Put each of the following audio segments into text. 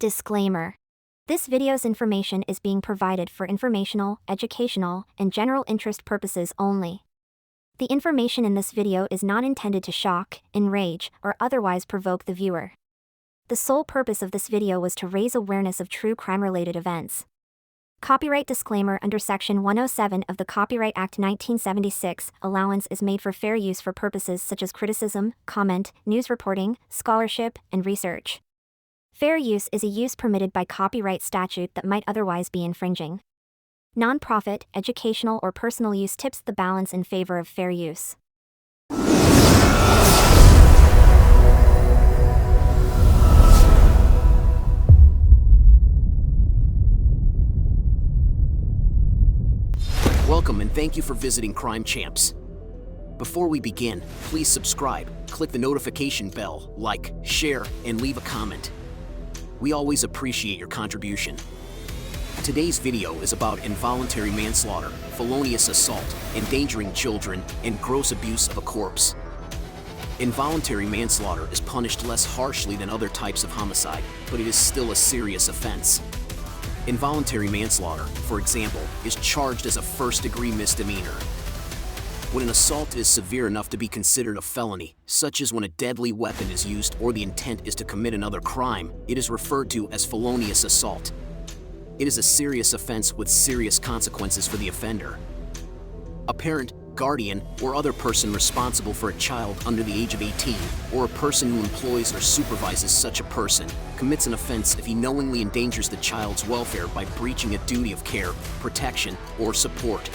Disclaimer. This video's information is being provided for informational, educational, and general interest purposes only. The information in this video is not intended to shock, enrage, or otherwise provoke the viewer. The sole purpose of this video was to raise awareness of true crime-related events. Copyright disclaimer: under Section 107 of the Copyright Act 1976, allowance is made for fair use for purposes such as criticism, comment, news reporting, scholarship, and research. Fair use is a use permitted by copyright statute that might otherwise be infringing. Non-profit, educational, or personal use tips the balance in favor of fair use. Welcome and thank you for visiting Crime Champs. Before we begin, please subscribe, click the notification bell, like, share, and leave a comment. We always appreciate your contribution. Today's video is about involuntary manslaughter, felonious assault, endangering children, and gross abuse of a corpse. Involuntary manslaughter is punished less harshly than other types of homicide, but it is still a serious offense. Involuntary manslaughter, for example, is charged as a first-degree misdemeanor. When an assault is severe enough to be considered a felony, such as when a deadly weapon is used or the intent is to commit another crime, it is referred to as felonious assault. It is a serious offense with serious consequences for the offender. A parent, guardian, or other person responsible for a child under the age of 18, or a person who employs or supervises such a person, commits an offense if he knowingly endangers the child's welfare by breaching a duty of care, protection, or support.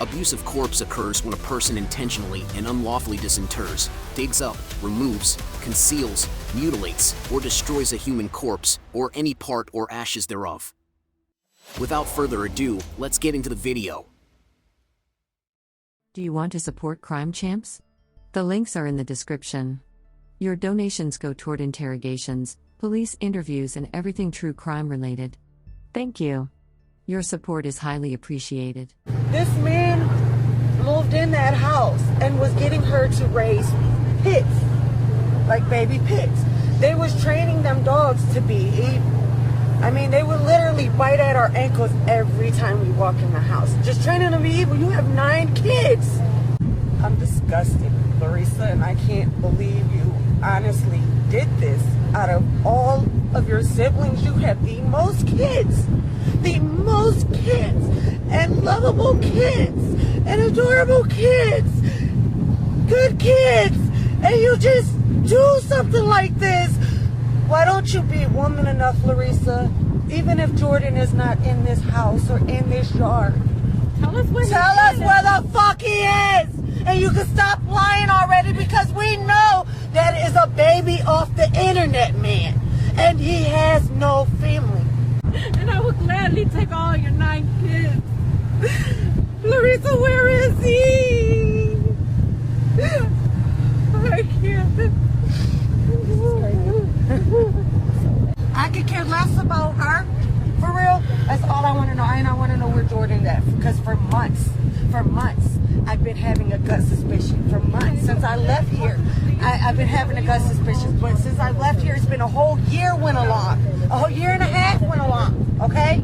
Abusive corpse occurs when a person intentionally and unlawfully disinters, digs up, removes, conceals, mutilates, or destroys a human corpse, or any part or ashes thereof. Without further ado, let's get into the video. Do you want to support Crime Champs? The links are in the description. Your donations go toward interrogations, police interviews, and everything true crime related. Thank you. Your support is highly appreciated. This man moved in that house and was getting her to raise pits, like baby pits. They was training them dogs to be evil. I mean, they would literally bite at our ankles every time we walk in the house. Just training them to be evil. You have 9 kids. I'm disgusted, Larissa, and I can't believe you honestly did this. Out of all of your siblings, you have the most kids. The most kids. And lovable kids. And adorable kids. Good kids. And you just do something like this. Why don't you be woman enough, Larissa? Even if Jordan is not in this house or in this yard. Tell us where the fuck he is! And you can stop lying already, because we know that is a baby off the internet, man. And he has no family. And I would gladly take all your 9 kids. Larissa, where is he? I can't. I could care less about her, for real. That's all I want to know. I want to know where Jordan's at, because for months, I've been having a gut suspicion. For months, since I left here, I've been having a gut suspicion. But since I left here, it's been a whole year went along. A whole year and a half went along, okay?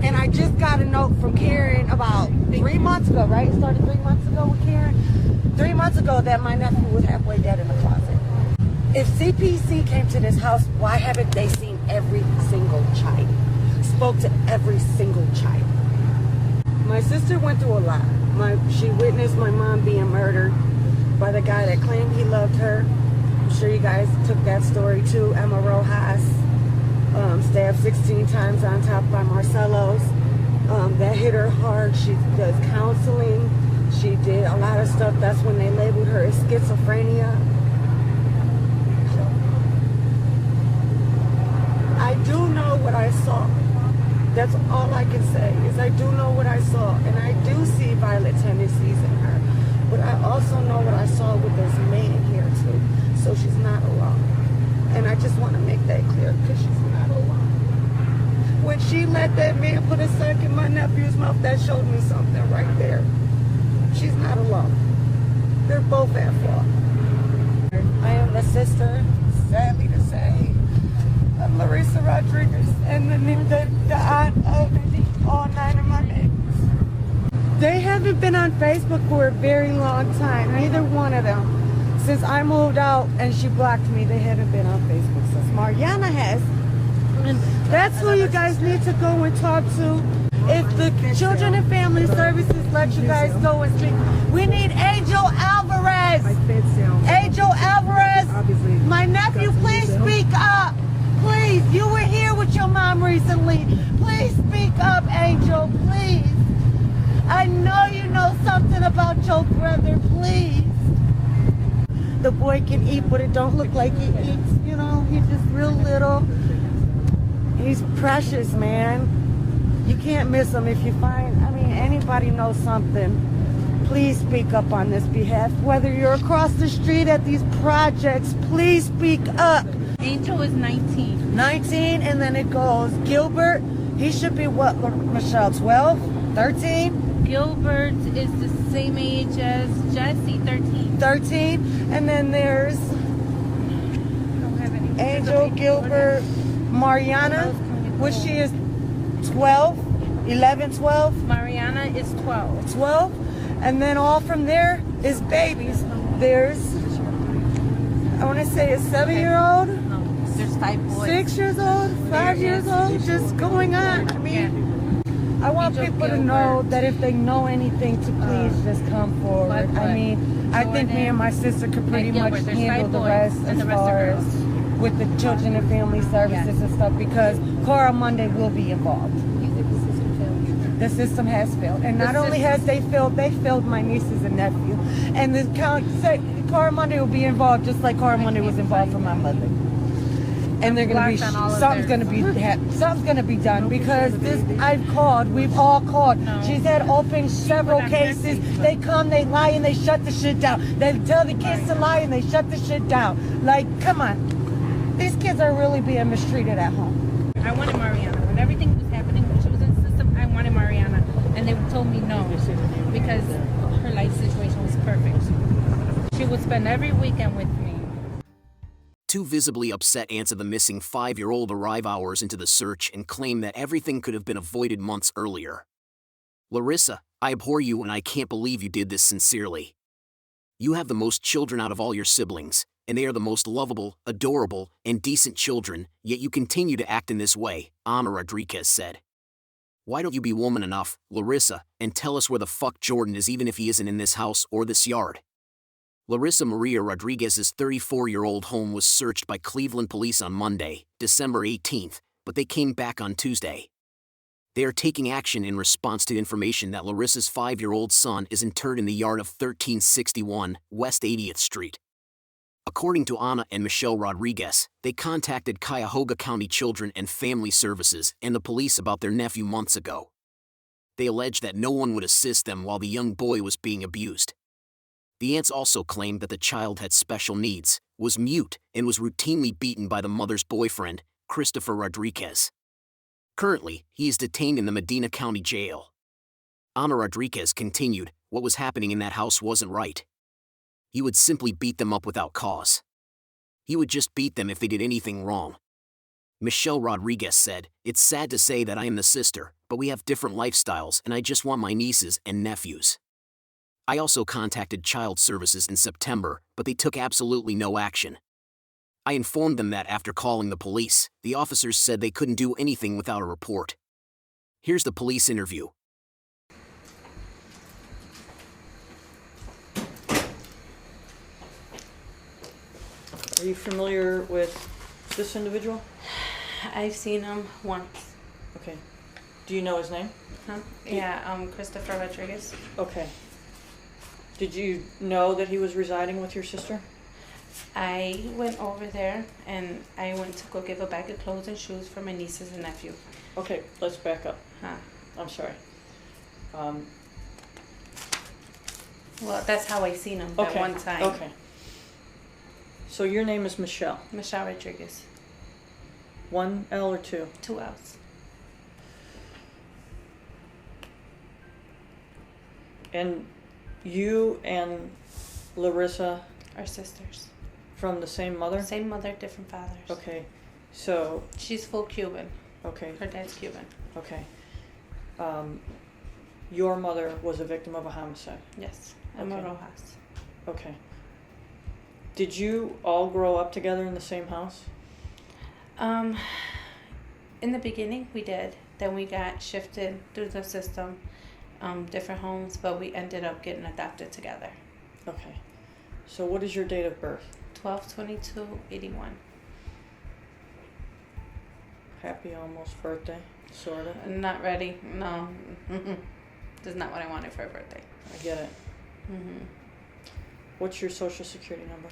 And I just got a note from Karen about 3 months ago, right? It started 3 months ago with Karen. 3 months ago that my nephew was halfway dead in the closet. If CPC came to this house, why haven't they seen every single child? Spoke to every single child. My sister went through a lot. She witnessed my mom being murdered by the guy that claimed he loved her. I'm sure you guys took that story too. Emma Rojas, stabbed 16 times on top by Marcelo's. That hit her hard. She does counseling. She did a lot of stuff. That's when they labeled her as schizophrenia. I do know what I saw. That's all I can say, is I do know what I saw. And I do see violent tendencies in her. But I also know what I saw with this man here too. So she's not alone. And I just want to make that clear, because she's not alone. When she let that man put a sack in my nephew's mouth, that showed me something right there. She's not alone. They're both at fault. I am the sister, sadly to say, Larissa Rodriguez, and the aunt of all 9 of my babies. They haven't been on Facebook for a very long time, neither one of them. Since I moved out and she blocked me, they haven't been on Facebook since. Mariana has. And that's who you guys need to go and talk to. If the Children and Family Services let you guys go and speak. We need Angel Alvarez. Angel Alvarez. My nephew, please speak up. Please. You were here with your mom recently. Please speak up, Angel. Please. I know you know something about your brother. Please. The boy can eat, but it don't look like he eats. You know, he's just real little. He's precious, man. You can't miss him if you find, anybody knows something. Please speak up on this behalf. Whether you're across the street at these projects, please speak up. Angel is 19. 19, and then it goes. Gilbert, he should be what, Michelle, 12? 13? Gilbert is the same age as Jesse, 13. 13, and then there's Don't have any. Angel, Gilbert, Mariana, which she is 12, 11, 12. Mariana is 12. 12, and then all from there is babies. There's, I want to say a 7-year-old, No, there's 5 boys. 6 years old, 5 years old, just going on. I want Angel people to know Gilbert. that if they know anything, to please just come forward. What? I think me and my sister could pretty And much Gilbert, there's handle 5 the boys, rest and as the rest far are as girls. with the Children and Family Services and stuff, because Cora Monday will be involved. The system has failed, and not only has they failed my nieces and nephew, and the Cora Monday will be involved just like Cora Monday was involved for my mother. And they're gonna be Blocked on all of something's theirs. gonna be done, because this I've called, we've all called. No. She's had open several not cases. guilty. They come, they lie, and they shut the shit down. They tell the kids to lie, and they shut the shit down. Like, come on, these kids are really being mistreated at home. I wanted Mariana. When everything was happening, when she was in the system, I wanted Mariana. And they told me no, because her life situation was perfect. She would spend every weekend with me. 2 visibly upset aunts of the missing 5-year-old arrive hours into the search and claim that everything could have been avoided months earlier. Larissa, I abhor you and I can't believe you did this sincerely. You have the most children out of all your siblings, and they are the most lovable, adorable, and decent children, yet you continue to act in this way, Ana Rodriguez said. Why don't you be woman enough, Larissa, and tell us where the fuck Jordan is, even if he isn't in this house or this yard? Larissa Maria Rodriguez's 34-year-old home was searched by Cleveland police on Monday, December 18th, but they came back on Tuesday. They are taking action in response to information that Larissa's 5-year-old son is interred in the yard of 1361 West 80th Street. According to Ana and Michelle Rodriguez, they contacted Cuyahoga County Children and Family Services and the police about their nephew months ago. They alleged that no one would assist them while the young boy was being abused. The aunts also claimed that the child had special needs, was mute, and was routinely beaten by the mother's boyfriend, Christopher Rodriguez. Currently, he is detained in the Medina County Jail. Ana Rodriguez continued, what was happening in that house wasn't right. He would simply beat them up without cause. He would just beat them if they did anything wrong. Michelle Rodriguez said, it's sad to say that I am the sister, but we have different lifestyles and I just want my nieces and nephews. I also contacted Child Services in September, but they took absolutely no action. I informed them that after calling the police, the officers said they couldn't do anything without a report. Here's the police interview. Are you familiar with this individual? I've seen him once. Okay. Do you know his name? Huh? Yeah, Christopher Rodriguez. Okay. Did you know that he was residing with your sister? I went over there and I went to go give a bag of clothes and shoes for my nieces and nephew. Okay, let's back up. Huh. I'm sorry. Well, that's how I seen him that Okay. one time. Okay. So your name is Michelle. Michelle Rodriguez. 1 L or 2? 2 L's. And you and Larissa Our sisters. from the same mother? Same mother, different fathers. Okay. So, She's full Cuban. okay, Her dad's Cuban. okay. Your mother was a victim of a homicide. Yes. Emma Okay. Rojas. Okay. Did you all grow up together in the same house? In the beginning, we did. Then we got shifted through the system, different homes, but we ended up getting adopted together. Okay. So what is your date of birth? 12/22/81. Happy almost birthday, sort of. Not ready. No. That's not what I wanted for a birthday. I get it. Mm-hmm. What's your social security number?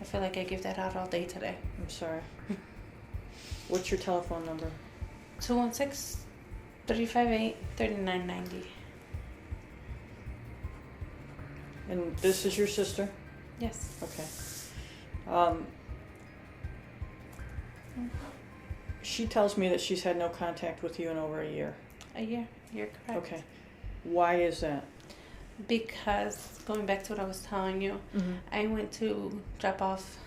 I feel like I give that out all day today. I'm sorry. What's your telephone number? 216-358-3990. And this is your sister? Yes. Okay. She tells me that she's had no contact with you in over a year. A year. You're correct. Okay. Why is that? Because, going back to what I was telling you, I went to drop off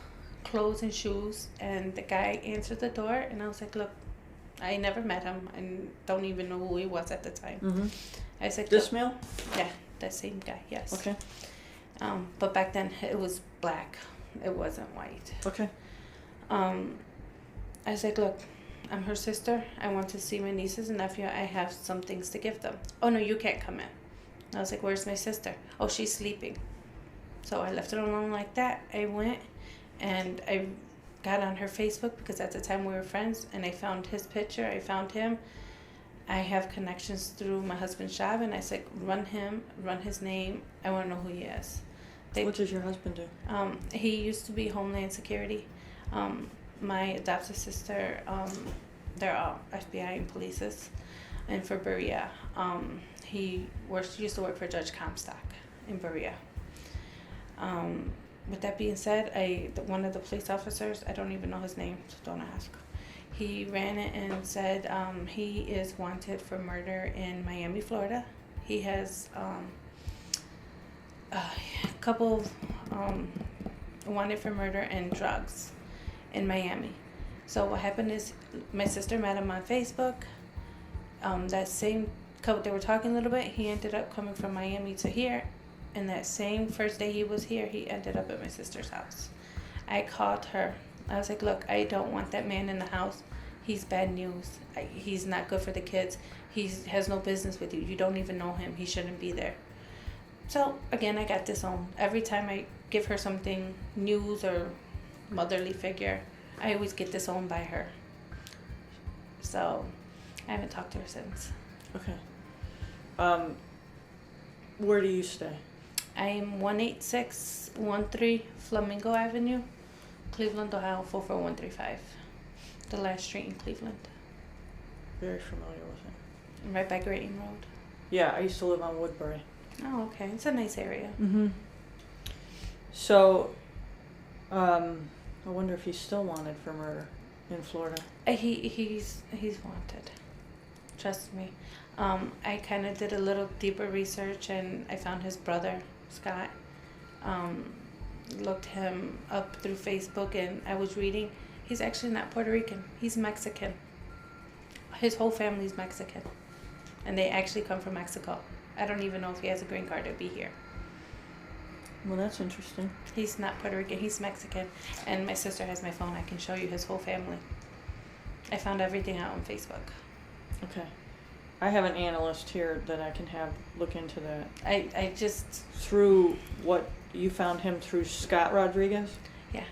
clothes and shoes, and the guy answered the door, and I was like, look, I never met him and don't even know who he was at the time. I said, This look, male? yeah, that same guy, yes. Okay. But back then it was black. It wasn't white. Okay. I was like, look, I'm her sister. I want to see my nieces and nephew. I have some things to give them. Oh, no, you can't come in. I was like, where's my sister? Oh, she's sleeping. So I left it alone like that. I went and I got on her Facebook because at the time we were friends, and I found his picture. I found him. I have connections through my husband's job, and I said, run his name. I want to know who he is. What does your husband do? He used to be Homeland Security. My adopted sister, they're all FBI and polices. And for Berea, he used to work for Judge Comstock in Berea. With that being said, one of the police officers, I don't even know his name, so don't ask. He ran it and said he is wanted for murder in Miami, Florida. He has a couple wanted for murder and drugs in Miami. So what happened is my sister met him on Facebook. That same couple, they were talking a little bit. He ended up coming from Miami to here. And that same first day he was here, he ended up at my sister's house. I called her. I was like, look, I don't want that man in the house. He's bad news. He's not good for the kids. He has no business with you. You don't even know him. He shouldn't be there. So, again, I got disowned. Every time I give her something, news or motherly figure, I always get disowned by her. So, I haven't talked to her since. Okay. Where do you stay? I'm 18613 Flamingo Avenue, Cleveland, Ohio 44135. The last street in Cleveland. Very familiar with it. Right by Grayton Road. Yeah, I used to live on Woodbury. Oh, okay. It's a nice area. So, I wonder if he's still wanted for murder in Florida. He's wanted. Trust me. I kind of did a little deeper research, and I found his brother, Scott. Looked him up through Facebook, and I was reading. He's actually not Puerto Rican. He's Mexican. His whole family's Mexican. And they actually come from Mexico. I don't even know if he has a green card to be here. Well, that's interesting. He's not Puerto Rican. He's Mexican. And my sister has my phone. I can show you his whole family. I found everything out on Facebook. Okay. I have an analyst here that I can have look into that. I just... Through what you found him through Scott Rodriguez? Yeah.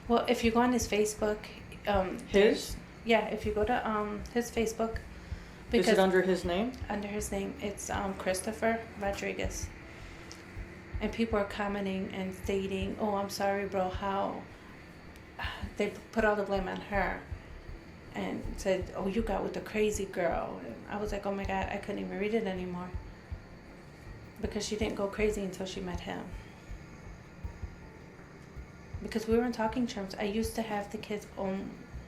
Well, if you go on his Facebook... His? Yeah, if you go to his Facebook... Is it under his name? Under his name. It's Christopher Rodriguez. And people are commenting and stating, oh, I'm sorry, bro, how... They put all the blame on her. And said, oh, you got with the crazy girl. And I was like, oh my God, I couldn't even read it anymore. Because she didn't go crazy until she met him. Because we were in talking terms. I used to have the kids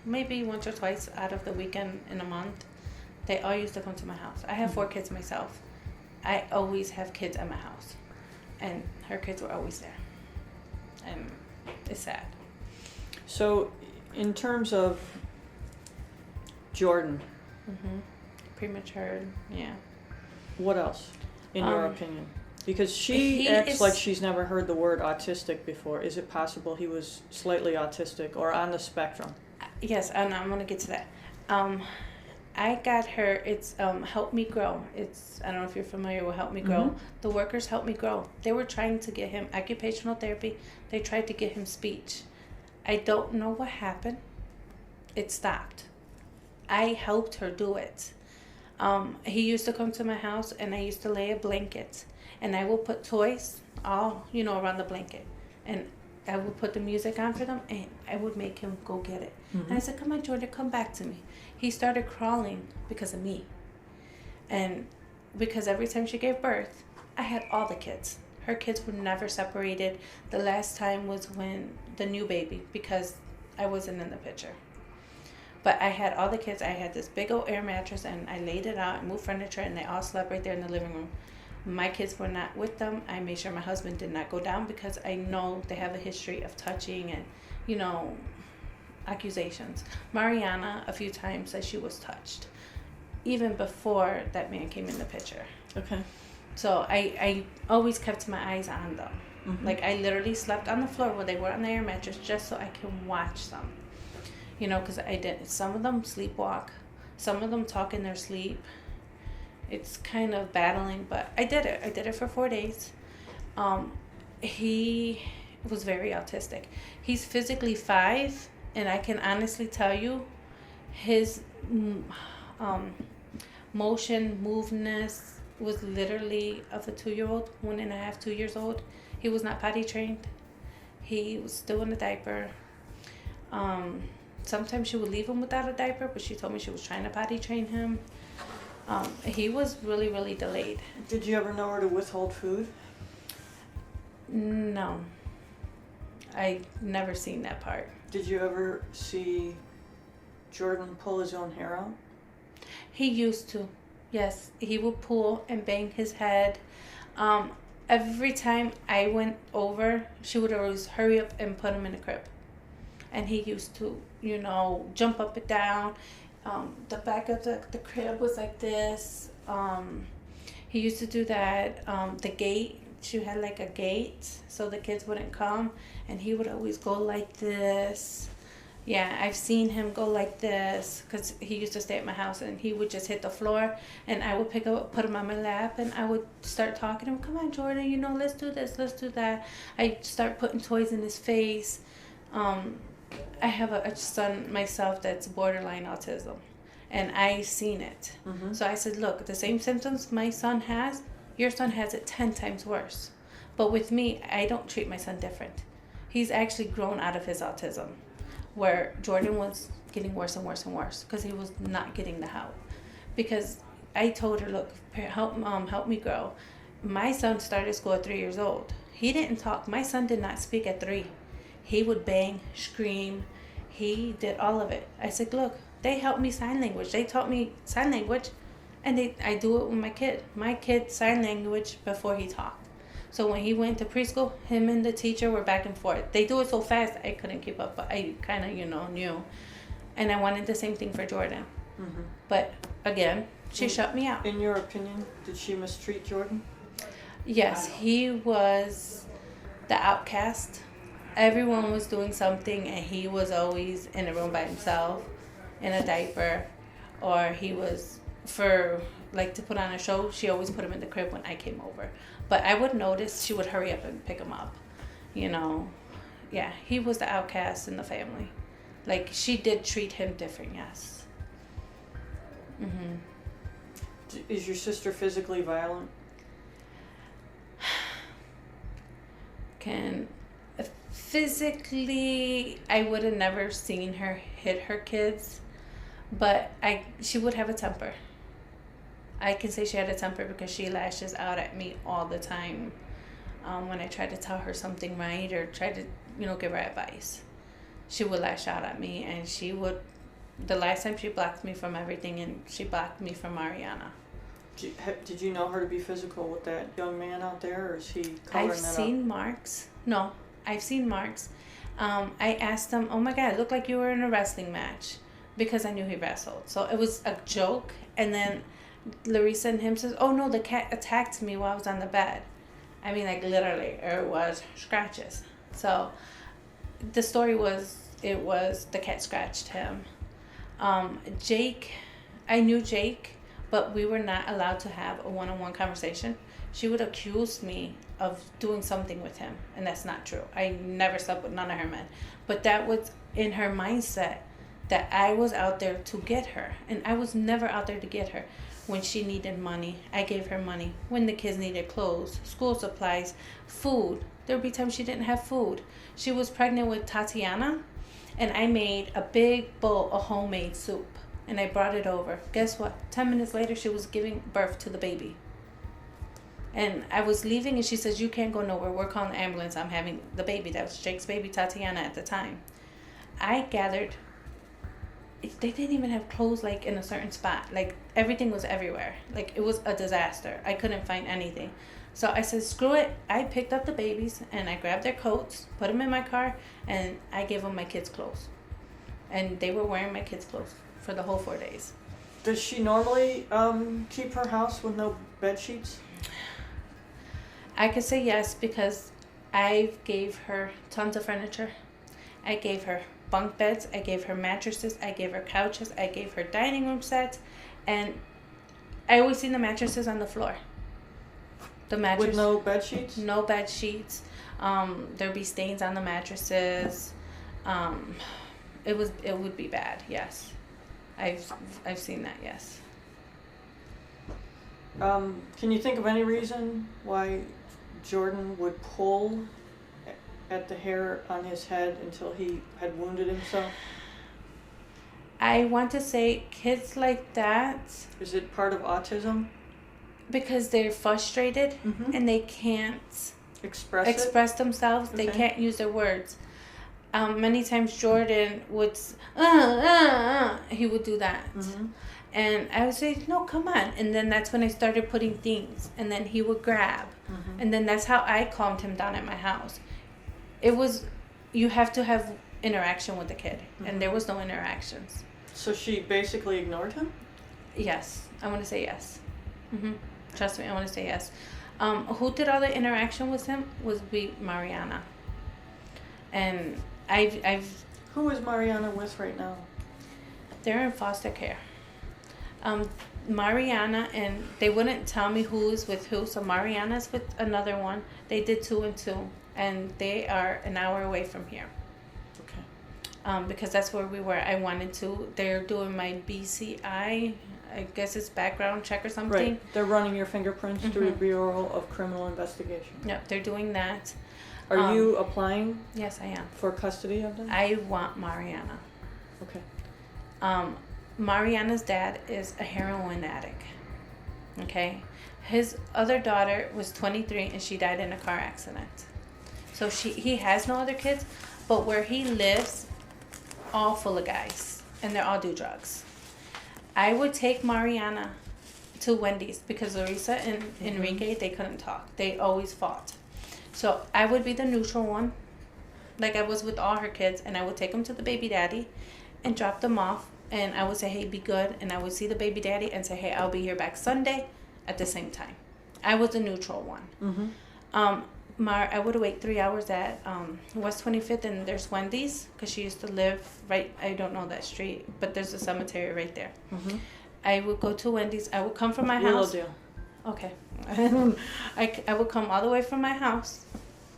maybe once or twice out of the weekend in a month. They all used to come to my house. I have 4 kids myself. I always have kids at my house. And her kids were always there. and it's sad. So, in terms of Jordan, Premature, yeah. what else, in your opinion? Because she he acts is- like she's never heard the word autistic before. Is it possible he was slightly autistic or on the spectrum? Yes, and I'm gonna get to that. I got her. It's Help Me Grow. It's, I don't know if you're familiar with Help Me Grow. The workers Help Me Grow. They were trying to get him occupational therapy. They tried to get him speech. I don't know what happened. It stopped. I helped her do it. He used to come to my house, and I used to lay a blanket, and I would put toys all around the blanket, and I would put the music on for them, and I would make him go get it. And I said, "Come on, Jordan, come back to me." He started crawling because of me, and because every time she gave birth, I had all the kids. Her kids were never separated. The last time was when the new baby, because I wasn't in the picture. But I had all the kids. I had this big old air mattress, and I laid it out and moved furniture, and they all slept right there in the living room. My kids were not with them. I made sure my husband did not go down, because I know they have a history of touching and, accusations. Mariana, a few times, said she was touched, even before that man came in the picture. Okay. So I always kept my eyes on them. Like, I literally slept on the floor where they were on the air mattress just so I can watch them. Because I did. Some of them sleepwalk. Some of them talk in their sleep. It's kind of battling, but I did it. I did it for 4 days. He was very autistic. He's physically 5, and I can honestly tell you, his motion, moveness was literally of a 2-year-old, 1.5, 2 years old. He was not potty trained. He was still in a diaper. Sometimes she would leave him without a diaper, but she told me she was trying to potty train him. He was really, really delayed. Did you ever know her to withhold food? No. I never seen that part. Did you ever see Jordan pull his own hair out? He used to. Yes, he would pull and bang his head. Every time I went over, she would always hurry up and put him in a crib. And he used to, jump up and down. The back of the crib was like this. He used to do that. The gate, she had like a gate so the kids wouldn't come. And he would always go like this. Yeah, I've seen him go like this because he used to stay at my house, and he would just hit the floor, and I would pick up, put him on my lap, and I would start talking to him. Come on, Jordan, let's do this, let's do that. I'd start putting toys in his face. I have a son myself that's borderline autism, and I seen it. So I said, look, the same symptoms my son has, your son has it 10 times worse. But with me, I don't treat my son different. He's actually grown out of his autism, where Jordan was getting worse and worse and worse because he was not getting the help. Because I told her, look, help me grow. My son started school at 3 years old. He didn't talk. My son did not speak at 3. He would bang, scream. He did all of it. I said, look, they helped me sign language. They taught me sign language, and I do it with my kid. My kid sign language before he talked. So when he went to preschool, him and the teacher were back and forth. They do it so fast, I couldn't keep up, but I kind of, knew. And I wanted the same thing for Jordan. But again, she shut me out. In your opinion, did she mistreat Jordan? Yes, he was the outcast. Everyone was doing something, and he was always in a room by himself, in a diaper, or he was, to put on a show, she always put him in the crib when I came over. But I would notice she would hurry up and pick him up, Yeah, he was the outcast in the family. Like, she did treat him different, yes. Is your sister physically violent? Physically, I would have never seen her hit her kids, but she would have a temper. I can say she had a temper because she lashes out at me all the time when I try to tell her something right or try to, give her advice. She would lash out at me, and the last time she blocked me from everything, and she blocked me from Mariana. Did you know her to be physical with that young man out there, or is he coloring that up? I've seen marks. No, I've seen marks. I asked him, oh my God, it looked like you were in a wrestling match, because I knew he wrestled. So it was a joke. And then Larissa and him says, oh no, the cat attacked me while I was on the bed. I mean, like literally, it was scratches. So the story was, it was the cat scratched him. Jake, I knew Jake, but we were not allowed to have a one-on-one conversation. She would accuse me of doing something with him, and that's not true. I never slept with none of her men. But that was in her mindset, that I was out there to get her, and I was never out there to get her. When she needed money, I gave her money. When the kids needed clothes, school supplies, food, there would be times she didn't have food. She was pregnant with Tatiana, and I made a big bowl of homemade soup, and I brought it over. Guess what? 10 minutes later, she was giving birth to the baby. And I was leaving, and she says, you can't go nowhere. We're calling the ambulance. I'm having the baby. That was Jake's baby, Tatiana, at the time. I gathered, they didn't even have clothes, like, in a certain spot. Like, everything was everywhere. Like, it was a disaster. I couldn't find anything. So I said, screw it. I picked up the babies, and I grabbed their coats, put them in my car, and I gave them my kids' clothes. And they were wearing my kids' clothes for the whole 4 days. Does she normally keep her house with no bed sheets? I could say yes, because I gave her tons of furniture. I gave her bunk beds. I gave her mattresses. I gave her couches. I gave her dining room sets. And I always seen the mattresses on the floor. The mattress with no bed sheets? No bed sheets. There'd be stains on the mattresses. It would be bad. Yes, I've seen that. Yes. Can you think of any reason why Jordan would pull at the hair on his head until he had wounded himself? I want to say kids like that. Is it part of autism? Because they're frustrated and they can't express themselves. Okay. They can't use their words. Many times Jordan would, he would do that. And I would say, no, come on. And then that's when I started putting things. And then he would grab. And then that's how I calmed him down at my house. It was, you have to have interaction with the kid. And there was no interactions. So she basically ignored him? Yes. I want to say yes. Trust me, I want to say yes. Who did all the interaction with him was Mariana. And I've Who is Mariana with right now? They're in foster care. Mariana, and they wouldn't tell me who's with who, so Mariana's with another one. They did 2 and 2, and they are an hour away from here. Okay. Because that's where we were. I wanted to. They're doing my BCI, I guess it's background check or something. Right. They're running your fingerprints through the Bureau of Criminal Investigation. Yep, they're doing that. Are you applying? Yes, I am. For custody of them? I want Mariana. Okay. Mariana's dad is a heroin addict. Okay? His other daughter was 23 and she died in a car accident. So he has no other kids, but where he lives, all full of guys, and they all do drugs. I would take Mariana to Wendy's because Larissa and Enrique, they couldn't talk. They always fought. So I would be the neutral one, like I was with all her kids, and I would take them to the baby daddy and drop them off, and I would say, hey, be good, and I would see the baby daddy and say, hey, I'll be here back Sunday at the same time. I was the neutral one. I would wait 3 hours at West 25th, and there's Wendy's, because she used to live right, I don't know that street, but there's a cemetery right there. I would go to Wendy's. I would come from my house. Willowdale. Okay. I would come all the way from my house,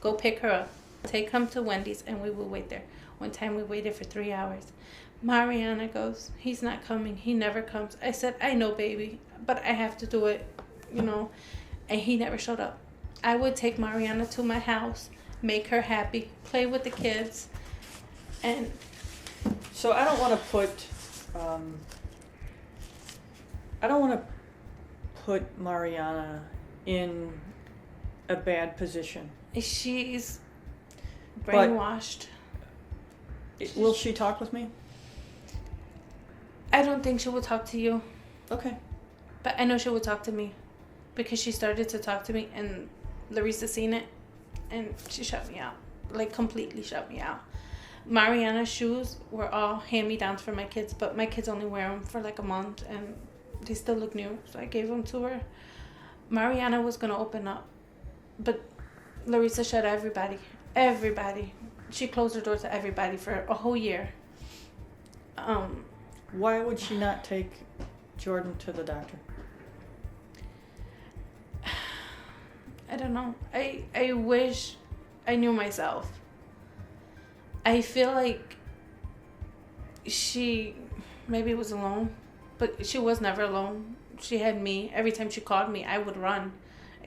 go pick her up, take her to Wendy's, and we would wait there. One time we waited for 3 hours. Mariana goes, he's not coming. He never comes. I said, I know, baby, but I have to do it, and he never showed up. I would take Mariana to my house, make her happy, play with the kids, and... So I don't want to put Mariana in a bad position. She's brainwashed. Will she talk with me? I don't think she will talk to you. Okay. But I know she will talk to me, because she started to talk to me, and Larissa seen it, and she shut me out. like completely shut me out. Mariana's shoes were all hand-me-downs for my kids, but my kids only wear them for like a month and they still look new, so I gave them to her. Mariana was going to open up, but Larissa shut everybody. She closed her door to everybody for a whole year. Why would she not take Jordan to the doctor? I don't know. I wish I knew myself. I feel like she maybe was alone, but she was never alone. She had me. Every time she called me, I would run.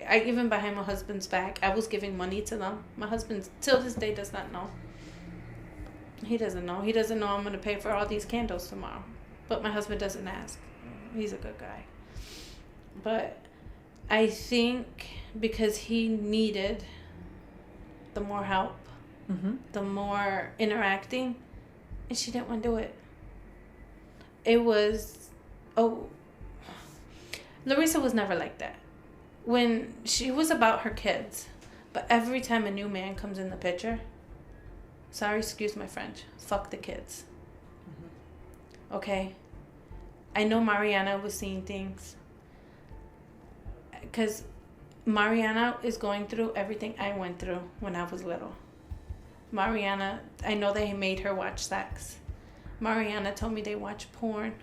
I even behind my husband's back, I was giving money to them. My husband till this day does not know. He doesn't know. He doesn't know I'm going to pay for all these candles tomorrow. But my husband doesn't ask. He's a good guy. But I think because he needed the more help, the more interacting, and she didn't want to do it. It was, Larissa was never like that. When she was about her kids, but every time a new man comes in the picture, sorry, excuse my French, fuck the kids. Okay? I know Mariana was seeing things, because Mariana is going through everything I went through when I was little. Mariana, I know they made her watch sex. Mariana told me they watch porn.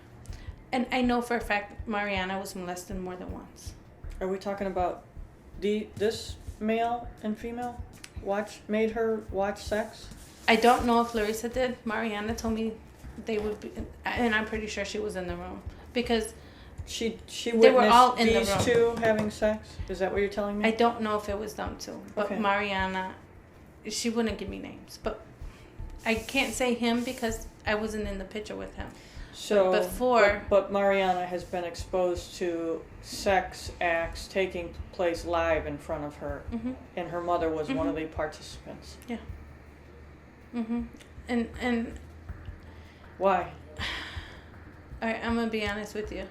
And I know for a fact Mariana was molested more than once. Are we talking about this male and female made her watch sex? I don't know if Larissa did. Mariana told me they would be, and I'm pretty sure she was in the room because she they were all witnessed in these the room. two having sex? Is that what you're telling me? I don't know if it was them two, but Okay. Mariana, she wouldn't give me names, but I can't say him because I wasn't in the picture with him. So before, but Mariana has been exposed to sex acts taking place live in front of her, and her mother was one of the participants. Yeah. And why? Alright, I'm gonna be honest with you.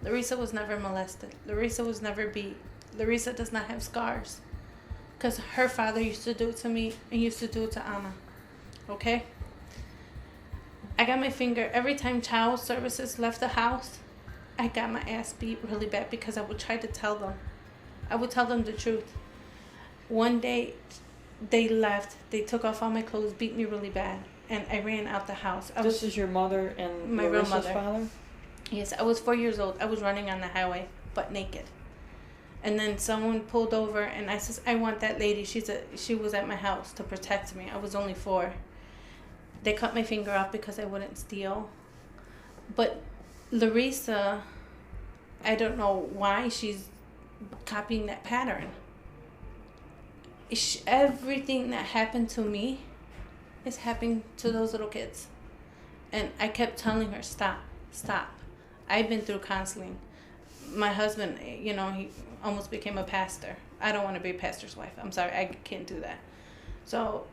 Larissa was never molested. Larissa was never beat. Larissa does not have scars. Because her father used to do it to me and used to do it to Anna. Okay? I got my finger. Every time child services left the house, I got my ass beat really bad because I would try to tell them. I would tell them the truth. One day, they left. They took off all my clothes, beat me really bad, and I ran out the house. This is your mother and my real Larissa's mother. father? Yes, I was 4 years old. I was running on the highway, butt naked. And then someone pulled over, and I said, I want that lady. She was at my house to protect me. I was only 4. They cut my finger off because I wouldn't steal. But Larissa, I don't know why she's copying that pattern. Everything that happened to me is happening to those little kids. And I kept telling her, stop. I've been through counseling. My husband, he almost became a pastor. I don't want to be a pastor's wife. I'm sorry, I can't do that. So,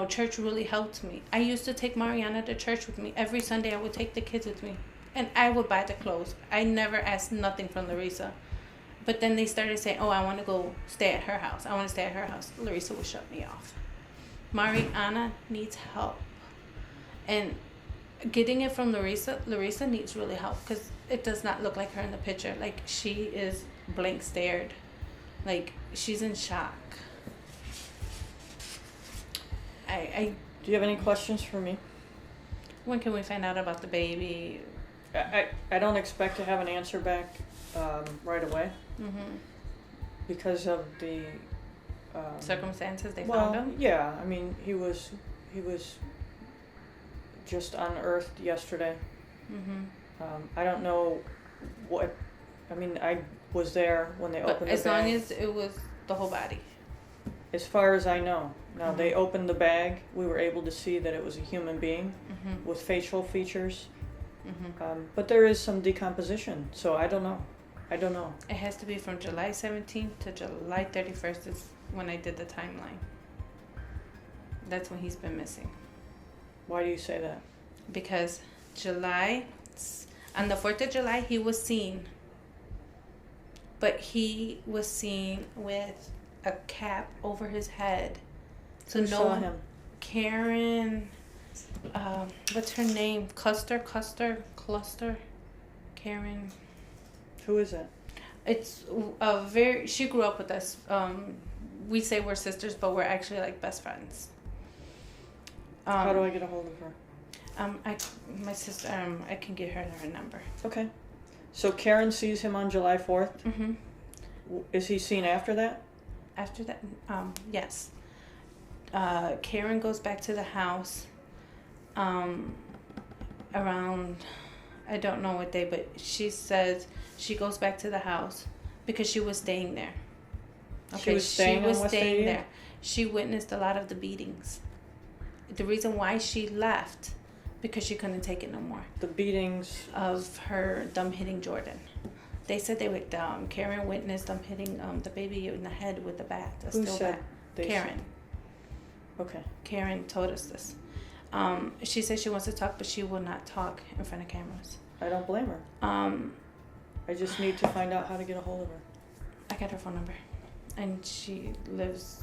church really helped me. I used to take Mariana to church with me. Every Sunday I would take the kids with me. And I would buy the clothes. I never asked nothing from Larissa. But then they started saying, I want to go stay at her house. Larissa would shut me off. Mariana needs help. And getting it from Larissa needs really help because it does not look like her in the picture. Like, she is blank stared. Like, she's in shock. Do you have any questions for me? When can we find out about the baby? I don't expect to have an answer back right away because of the circumstances they well, found him? Yeah, I mean, he was just unearthed yesterday. I don't know what. I mean, I was there when they opened the bag. As long as it was the whole body. As far as I know. Now, they opened the bag. We were able to see that it was a human being with facial features. But there is some decomposition, so I don't know. It has to be from July 17th to July 31st is when I did the timeline. That's when he's been missing. Why do you say that? Because on the 4th of July, he was seen. But he was seen with a cap over his head So Who no saw one. him? Karen. What's her name? Cluster. Karen. Who is it? It's she grew up with us. We say we're sisters, but we're actually like best friends. How do I get a hold of her? My sister, I can get her number. Okay. So Karen sees him on July 4th. Mm-hmm. Is he seen after that? After that, yes. Karen goes back to the house around, I don't know what day, but she says she goes back to the house because she was staying there. Okay, She was staying on West 80th? there. She witnessed a lot of the beatings. The reason why she left, because she couldn't take it no more. The beatings Of them hitting Jordan. They said they would. Karen witnessed them hitting the baby in the head with a bat. Who said bat. they Karen. Okay. Karen told us this. She said she wants to talk, but she will not talk in front of cameras. I don't blame her. I just need to find out how to get a hold of her. I got her phone number, and she lives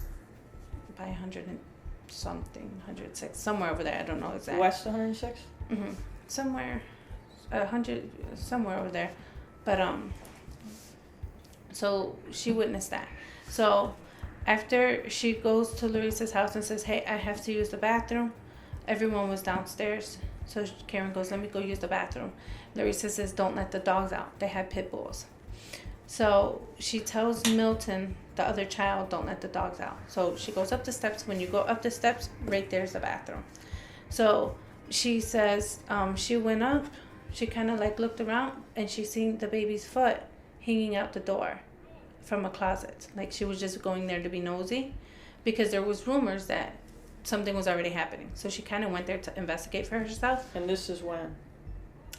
by 100 and something, 106, somewhere over there. I don't know exactly. West 106? Mm-hmm. Somewhere, 100, somewhere over there. But so she witnessed that. So after she goes to Larissa's house and says, "Hey, I have to use the bathroom," everyone was downstairs. So Karen goes, "Let me go use the bathroom." Larissa says, "Don't let the dogs out. They have pit bulls." So she tells Milton, the other child, "Don't let the dogs out." So she goes up the steps. When you go up the steps, right there's the bathroom. So she says she went up. She kind of like looked around and she seen the baby's foot hanging out the door from a closet. Like she was just going there to be nosy because there was rumors that something was already happening. So she kind of went there to investigate for herself. And this is when?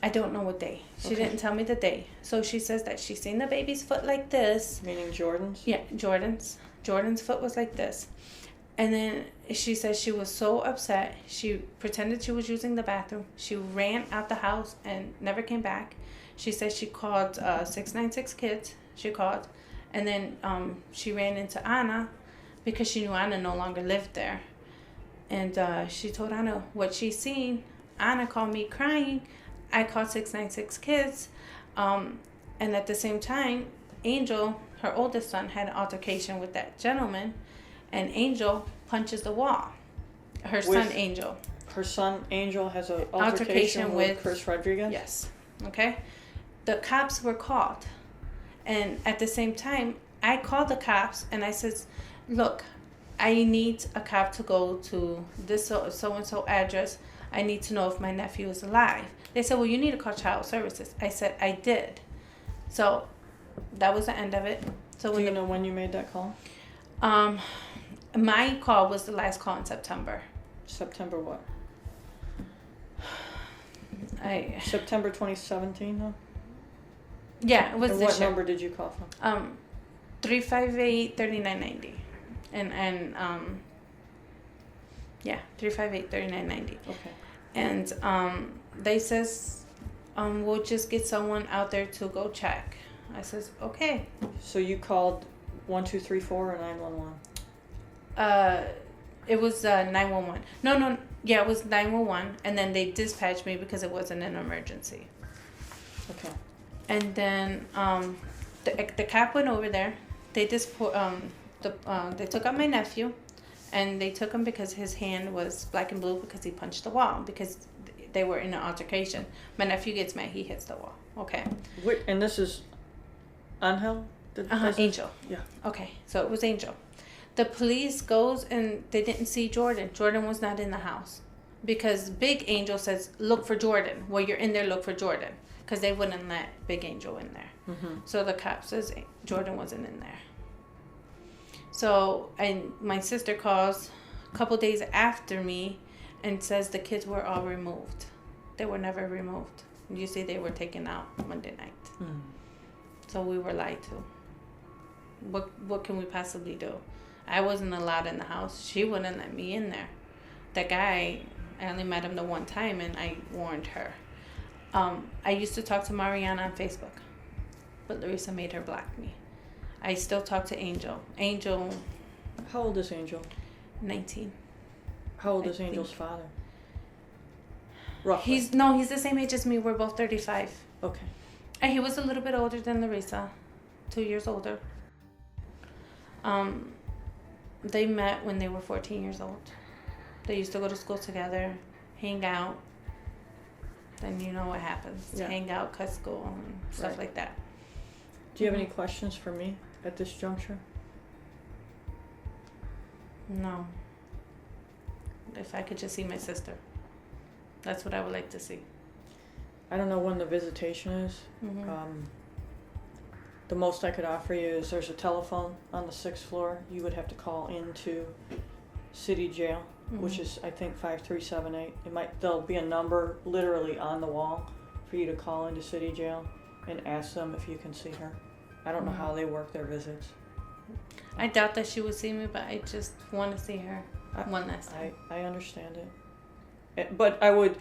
I don't know what day. She Okay. didn't tell me the day. So she says that she seen the baby's foot like this. Meaning Jordan's? Yeah, Jordan's. Jordan's foot was like this. And then she says she was so upset. She pretended she was using the bathroom. She ran out the house and never came back. She says she called 696 Kids. She called. And then she ran into Anna because she knew Anna no longer lived there. And she told Anna what she seen. Anna called me crying. I called 696 Kids. And at the same time, Angel, her oldest son, had an altercation with that gentleman. And Angel punches the wall. Her son, Angel. Her son, Angel, has an altercation with Chris Rodriguez? Yes. Okay? The cops were called. And at the same time, I called the cops and I says, "Look, I need a cop to go to this so-and-so address. I need to know if my nephew is alive." They said, "Well, you need to call child services." I said, "I did." So that was the end of it. So Do you know when you made that call? My call was the last call in September. September what? September 2017, though? Yeah, it was And this what year. number did you call from? 358-3990. And yeah, 358-3990. Okay. And they says, "We'll just get someone out there to go check." I says, "Okay." So you called 1234 or 911? It was 911. No, yeah, it was 911, and then they dispatched me because it wasn't an emergency. Okay. And then the cop went over there. They they took out my nephew, and they took him because his hand was black and blue because he punched the wall because they were in an altercation. My nephew gets mad, he hits the wall. Okay. And this is Angel? Angel. Yeah. Okay, so it was Angel. The police goes and they didn't see Jordan. Jordan was not in the house because Big Angel says, "Look for Jordan. While you're in there, look for Jordan," because they wouldn't let Big Angel in there. Mm-hmm. So the cop says Jordan wasn't in there. So, and my sister calls a couple days after me and says the kids were all removed. They were never removed. You see, they were taken out Monday night. Mm. So we were lied to. What can we possibly do? I wasn't allowed in the house. She wouldn't let me in there. That guy, I only met him the one time, and I warned her. I used to talk to Mariana on Facebook, but Larissa made her block me. I still talk to Angel. Angel, How old is Angel? 19. How old is Angel's father? Roughly. He's the same age as me. We're both 35. Okay. And he was a little bit older than Larissa, 2 years older. They met when they were 14 years old. They used to go to school together, hang out. Then you know what happens. Yeah. Hang out, cut school, and stuff Right. like that. Do you have any questions for me at this juncture? No. If I could just see my sister. That's what I would like to see. I don't know when the visitation is. Mm-hmm. The most I could offer you is there's a telephone on the 6th floor. You would have to call into city jail, which is, I think, 5378. There'll be a number literally on the wall for you to call into city jail and ask them if you can see her. I don't know how they work their visits. I doubt that she would see me, but I just want to see her one last time. I understand it. But I would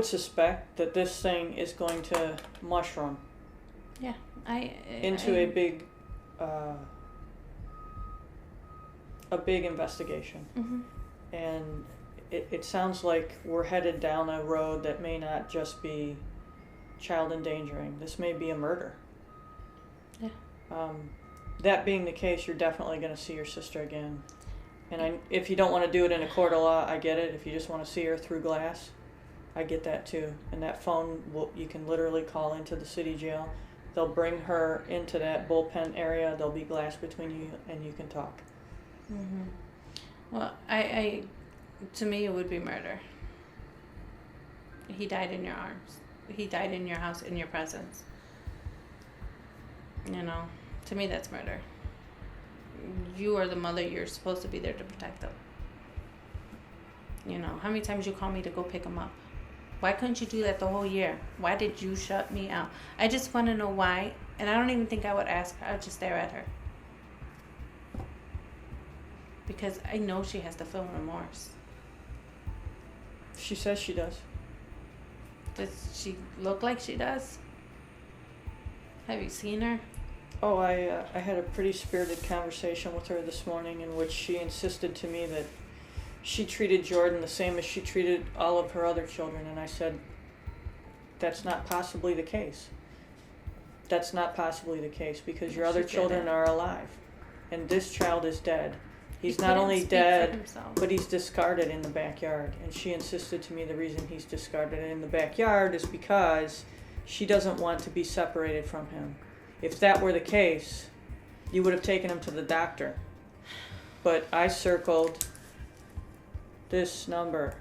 suspect that this thing is going to mushroom Yeah, into a big investigation. Mm-hmm. And it sounds like we're headed down a road that may not just be child endangering. This may be a murder. Yeah. That being the case, you're definitely going to see your sister again. And if you don't want to do it in a court of law, I get it. If you just want to see her through glass, I get that too. And that phone, you can literally call into the city jail. They'll bring her into that bullpen area. There'll be glass between you and you can talk. Mm-hmm. Well, to me, it would be murder. He died in your arms. He died in your house, in your presence. You know, to me, that's murder. You are the mother. You're supposed to be there to protect them. You know, how many times you call me to go pick them up? Why couldn't you do that the whole year? Why did you shut me out? I just want to know why, and I don't even think I would ask her. I would just stare at her. Because I know she has to feel remorse. She says she does. Does she look like she does? Have you seen her? Oh, I had a pretty spirited conversation with her this morning in which she insisted to me that she treated Jordan the same as she treated all of her other children, and I said, that's not possibly the case. That's not possibly the case because your other children are alive, and this child is dead. He's not only dead, but he's discarded in the backyard. And she insisted to me the reason he's discarded in the backyard is because she doesn't want to be separated from him. If that were the case, you would have taken him to the doctor. But I circled this number.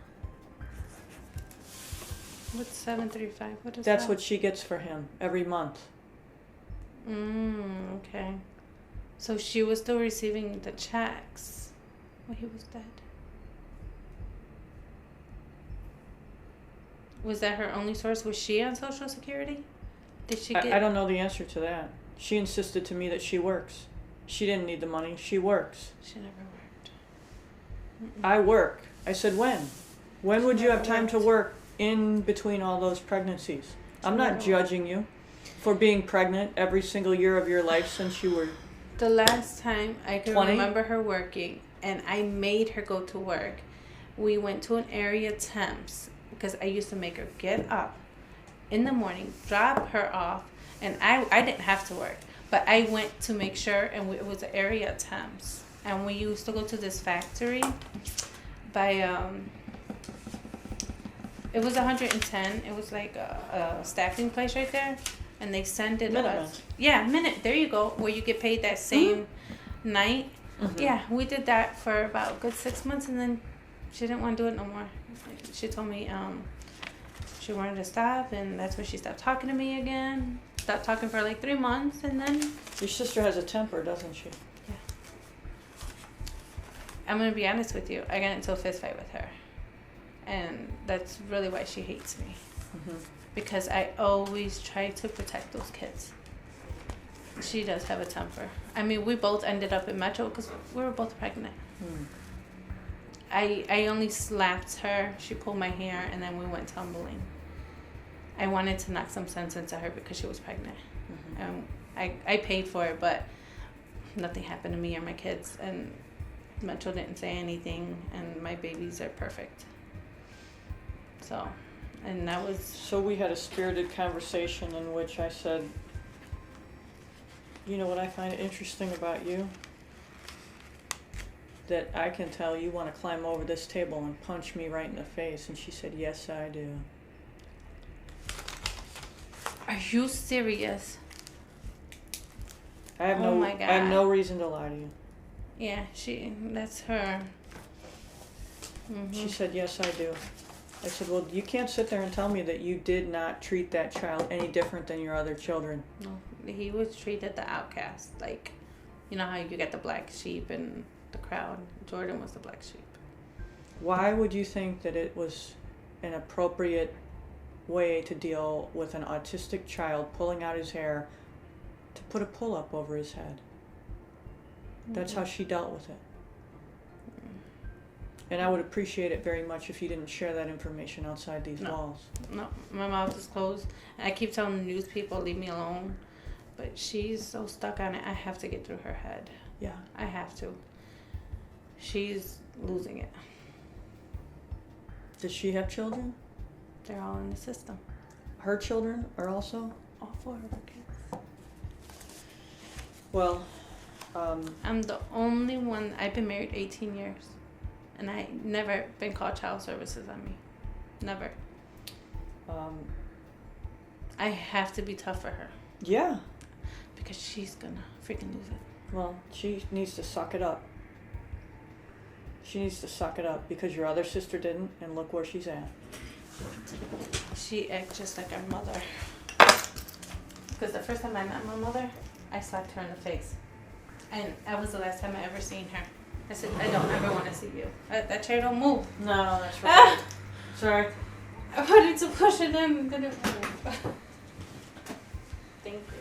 What's 735? What is that? That's what she gets for him every month. Okay. So she was still receiving the checks when he was dead. Was that her only source? Was she on Social Security? Did she get... I don't know the answer to that. She insisted to me that she works. She didn't need the money. She works. She never worked. I work. I said, when? When would you have time to work in between all those pregnancies? I'm not judging you for being pregnant every single year of your life since you were... The last time I can 20? remember her working, and I made her go to work, we went to an area Temps, because I used to make her get up in the morning, drop her off, and I didn't have to work, but I went to make sure, and it was an area Temps, and we used to go to this factory by, it was 110, it was like a staffing place right there, and they send it us. Yeah, there you go, where you get paid that same night. Yeah, we did that for about a good 6 months, and then she didn't want to do it no more. She told me she wanted to stop, and that's when she stopped talking to me again. Stopped talking for like 3 months, and then... Your sister has a temper, doesn't she? Yeah. I'm going to be honest with you. I got into a fist fight with her. And that's really why she hates me. Because I always try to protect those kids. She does have a temper. I mean, we both ended up in Metro because we were both pregnant. I only slapped her. She pulled my hair, and then we went tumbling. I wanted to knock some sense into her because she was pregnant. I paid for it, but nothing happened to me or my kids. And Metro didn't say anything, and my babies are perfect. So, and that was... So we had a spirited conversation in which I said, you know what I find interesting about you? That I can tell you want to climb over this table and punch me right in the face. And she said, yes, I do. Are you serious? I have Oh my God. I have no reason to lie to you. Yeah, that's her. She said, yes, I do. I said, well, you can't sit there and tell me that you did not treat that child any different than your other children. No, he was treated the outcast. Like, you know how you get the black sheep in the crowd? Jordan was the black sheep. Why would you think that it was an appropriate way to deal with an autistic child pulling out his hair to put a pull-up over his head? That's how she dealt with it. And I would appreciate it very much if you didn't share that information outside these walls. No, my mouth is closed. I keep telling the news people, leave me alone. But she's so stuck on it, I have to get through her head. Yeah. I have to. She's losing it. Does she have children? They're all in the system. Her children are also? All 4 of her kids. Well, I'm the only one. I've been married 18 years. And I never been called child services on me. Never. I have to be tough for her. Yeah. Because she's gonna freaking lose it. Well, she needs to suck it up. She needs to suck it up because your other sister didn't, and look where she's at. She acts just like her mother. Because the first time I met my mother, I slapped her in the face. And that was the last time I ever seen her. I said, I don't ever want to see you. That chair don't move. No, that's right. Sorry. I wanted to push it in, and then it moved. Thank you.